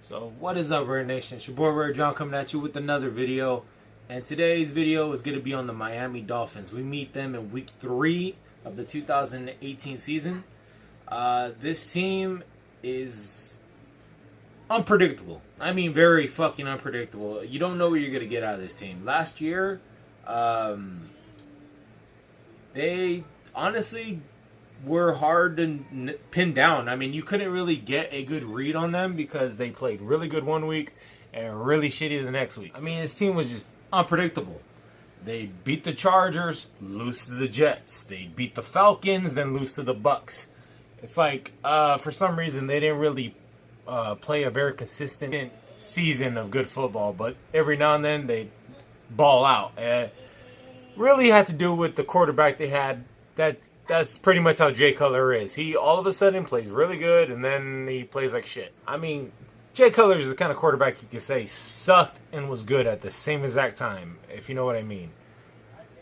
So what is up, Raider Nation? It's your boy Raider John coming at you with another video. And today's video is going to be on the Miami Dolphins. We meet them in week 3 of the 2018 season. This team is unpredictable. I mean, very fucking unpredictable. You don't know what you're going to get out of this team. Last year, they honestly were hard to pin down. I mean, you couldn't really get a good read on them because they played really good one week and really shitty the next week. I mean, this team was just unpredictable. They beat the Chargers, lose to the Jets. They beat the Falcons, then lose to the Bucks. It's like, for some reason, they didn't really play a very consistent season of good football, but every now and then they ball out. Really had to do with the quarterback they had. That's pretty much how Jay Cutler is. He all of a sudden plays really good, and then he plays like shit. I mean, Jay Cutler is the kind of quarterback you could say sucked and was good at the same exact time, if you know what I mean.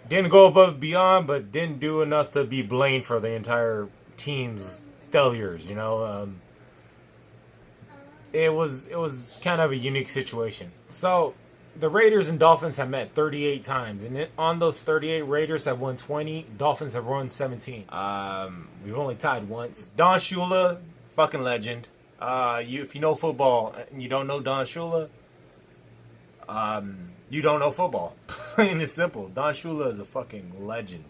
Didn't go above and beyond, but didn't do enough to be blamed for the entire team's failures, you know. It was kind of a unique situation. So the Raiders and Dolphins have met 38 times, and on those 38, Raiders have won 20, Dolphins have won 17. We've only tied once. Don Shula, fucking legend. If you know football and you don't know Don Shula, you don't know football. Plain and simple. Don Shula is a fucking legend.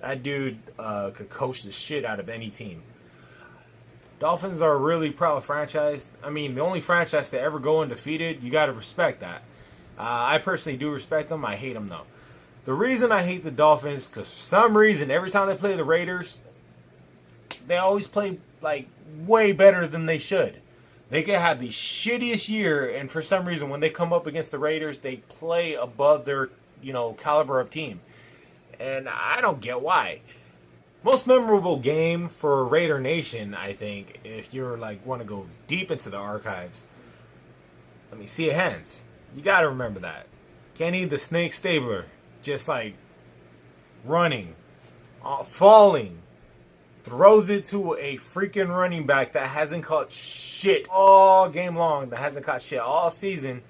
That dude could coach the shit out of any team. Dolphins are a really proud franchise. I mean, the only franchise to ever go undefeated. You got to respect that. I personally do respect them. I hate them, though. The reason I hate the Dolphins, because for some reason, every time they play the Raiders, they always play, like, way better than they should. They could have the shittiest year, and for some reason, when they come up against the Raiders, they play above their, caliber of team. And I don't get why. Most memorable game for Raider Nation, I think, if you're, want to go deep into the archives, let me see your hands. You got to remember that. Kenny the Snake Stabler, just running, falling, throws it to a freaking running back that hasn't caught shit all game long, that hasn't caught shit all season.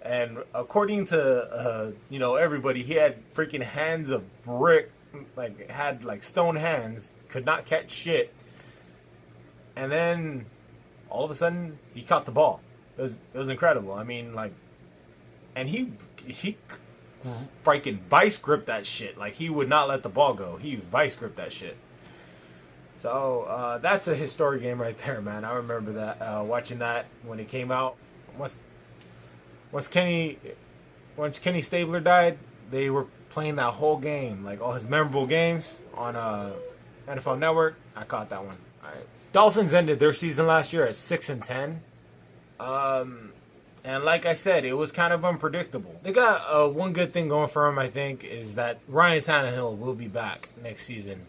And according to, everybody, he had freaking hands of brick, had stone hands, could not catch shit. And then all of a sudden, he caught the ball. It was incredible. I mean, and he freaking vice gripped that shit. He would not let the ball go. He vice gripped that shit. So that's a historic game right there, man. I remember that, watching that when it came out. Once Kenny Stabler died, they were playing that whole game, all his memorable games on NFL Network. I caught that one. All right. Dolphins ended their season last year at 6-10. And like I said, it was kind of unpredictable. They got one good thing going for them, I think, is that Ryan Tannehill will be back next season.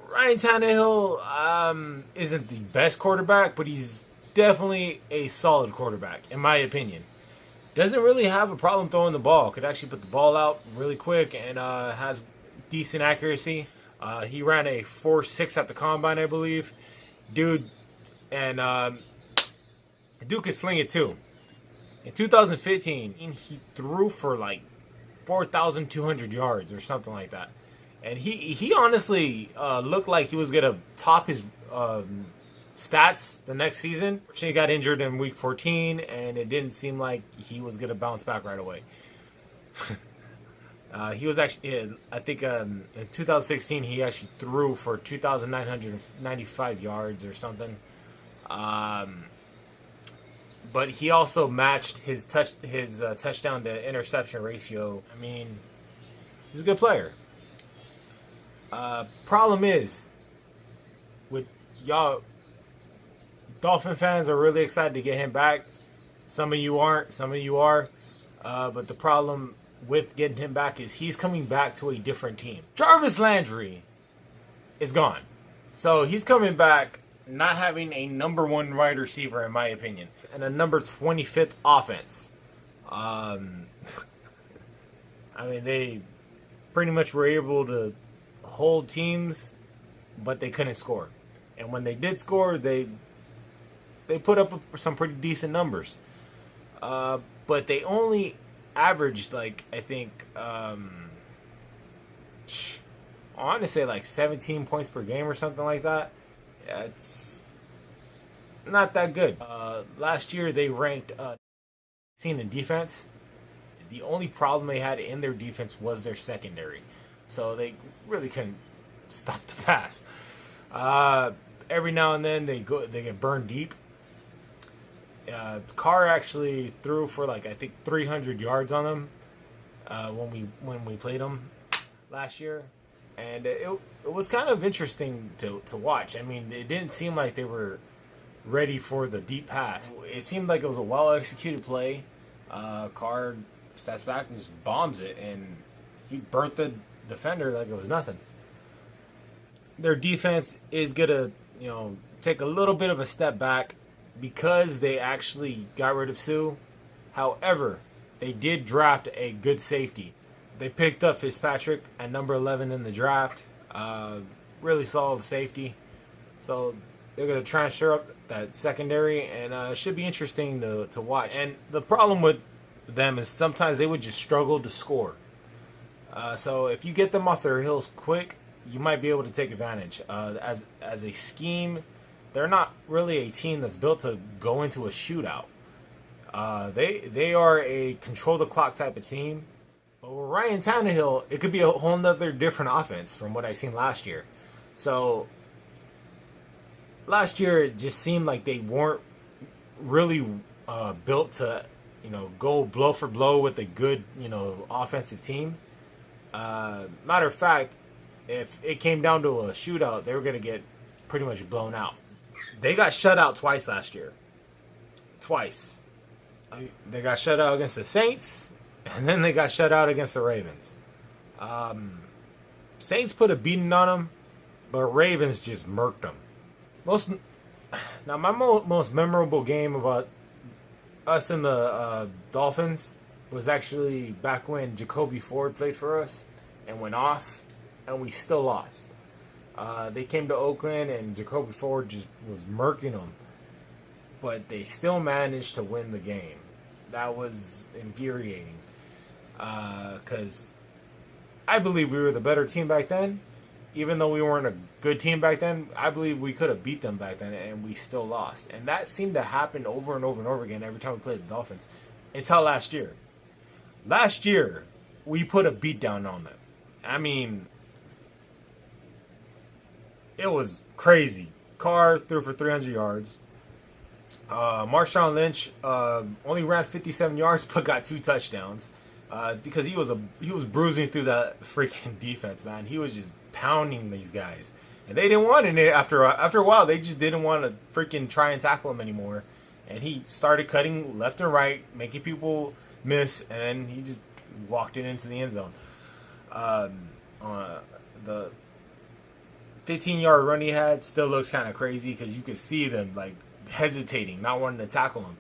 Ryan Tannehill isn't the best quarterback, but he's definitely a solid quarterback, in my opinion. Doesn't really have a problem throwing the ball. Could actually put the ball out really quick and has decent accuracy. He ran a 4.6 at the combine, I believe. Dude could sling it too. In 2015, he threw for 4,200 yards or something like that. And he honestly looked like he was going to top his stats the next season. He got injured in week 14, and it didn't seem like he was going to bounce back right away. He was actually, I think in 2016, he actually threw for 2,995 yards or something. But he also matched his touchdown to interception ratio. I mean, he's a good player. Problem is, with y'all, Dolphin fans are really excited to get him back. Some of you aren't, some of you are. But the problem with getting him back is he's coming back to a different team. Jarvis Landry is gone. So he's coming back not having a number 1 wide receiver, in my opinion, and a number 25th offense. I mean, they pretty much were able to hold teams, but they couldn't score. And when they did score, they they put up some pretty decent numbers. But they only averaged, like, I think, I want to say like 17 points per game or something like that. Yeah, it's not that good. Last year they ranked 16 in defense. The only problem they had in their defense was their secondary, so they really couldn't stop the pass. Every now and then they get burned deep. Carr actually threw for like I think 300 yards on them when we played them last year, and it was kind of interesting to watch. I mean, it didn't seem like they were ready for the deep pass. It seemed like it was a well executed play. Carr stats back and just bombs it, and he burnt the defender like it was nothing. Their defense is gonna, take a little bit of a step back because they actually got rid of Sue. However, they did draft a good safety. They picked up Fitzpatrick at number 11 in the draft. Really solid safety. So they're going to transfer up that secondary, and it should be interesting to watch. And the problem with them is sometimes they would just struggle to score. So if you get them off their heels quick, you might be able to take advantage. As a scheme, they're not really a team that's built to go into a shootout. They are a control the clock type of team. But with Ryan Tannehill, it could be a whole nother different offense from what I seen last year. So last year it just seemed like they weren't really built to go blow for blow with a good offensive team. Matter of fact, if it came down to a shootout, they were going to get pretty much blown out. They got shut out twice last year. Twice. They got shut out against the Saints, and then they got shut out against the Ravens. Saints put a beating on them, but Ravens just murked them. My most memorable game about us and the Dolphins was actually back when Jacoby Ford played for us and went off, and we still lost. They came to Oakland, and Jacoby Ford just was murking them. But they still managed to win the game. That was infuriating. Because I believe we were the better team back then. Even though we weren't a good team back then, I believe we could have beat them back then, and we still lost. And that seemed to happen over and over and over again every time we played the Dolphins. Until last year. Last year, we put a beat down on them. I mean, it was crazy. Carr threw for 300 yards. Marshawn Lynch only ran 57 yards but got 2 touchdowns. It's because he was bruising through that freaking defense, man. He was just pounding these guys, and they didn't want it after a while. They just didn't want to freaking try and tackle him anymore. And he started cutting left and right, making people miss, and then he just walked it into the end zone. The 15-yard run he had still looks kind of crazy because you could see them like hesitating, not wanting to tackle him.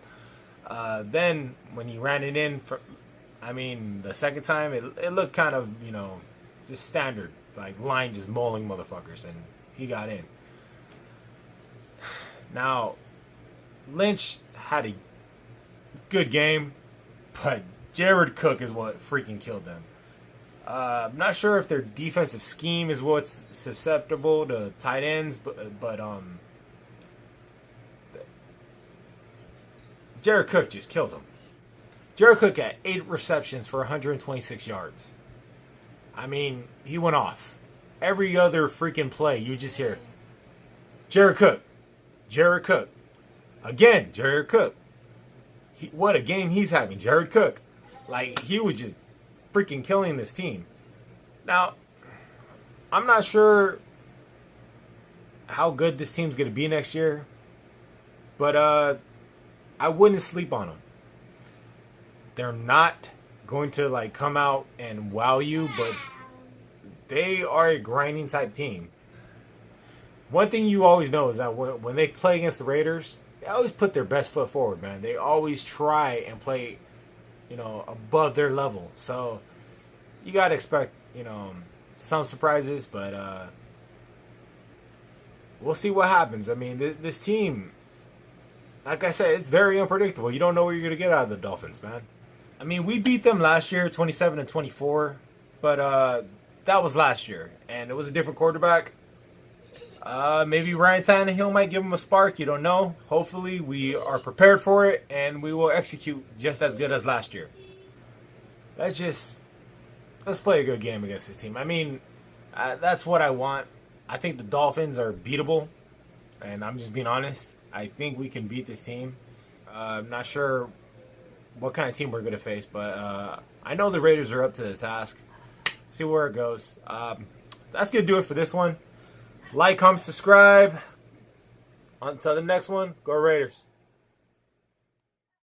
Then when he ran it in, the second time it looked kind of just standard, like line just mauling motherfuckers, and he got in. Now Lynch had a good game, but Jared Cook is what freaking killed them. I'm not sure if their defensive scheme is what's susceptible to tight ends, but Jared Cook just killed him. Jared Cook had 8 receptions for 126 yards. I mean, he went off. Every other freaking play, you just hear, Jared Cook. Jared Cook. Again, Jared Cook. What a game he's having, Jared Cook. Like, he was just freaking killing this team. Now, I'm not sure how good this team's going to be next year, but I wouldn't sleep on them. They're not going to like come out and wow you, but they are a grinding type team. One thing you always know is that when they play against the Raiders, they always put their best foot forward, man. They always try and play, above their level. So you got to expect, some surprises, but we'll see what happens. I mean, this team, like I said, it's very unpredictable. You don't know what you're gonna get out of the Dolphins, man. I mean, we beat them last year, 27-24, but that was last year, and it was a different quarterback. Maybe Ryan Tannehill might give him a spark. You don't know. Hopefully, we are prepared for it, and we will execute just as good as last year. Let's play a good game against this team. I mean, that's what I want. I think the Dolphins are beatable, and I'm just being honest. I think we can beat this team. I'm not sure what kind of team we're going to face, but I know the Raiders are up to the task. See where it goes. That's going to do it for this one. Like, comment, subscribe. Until the next one, go Raiders.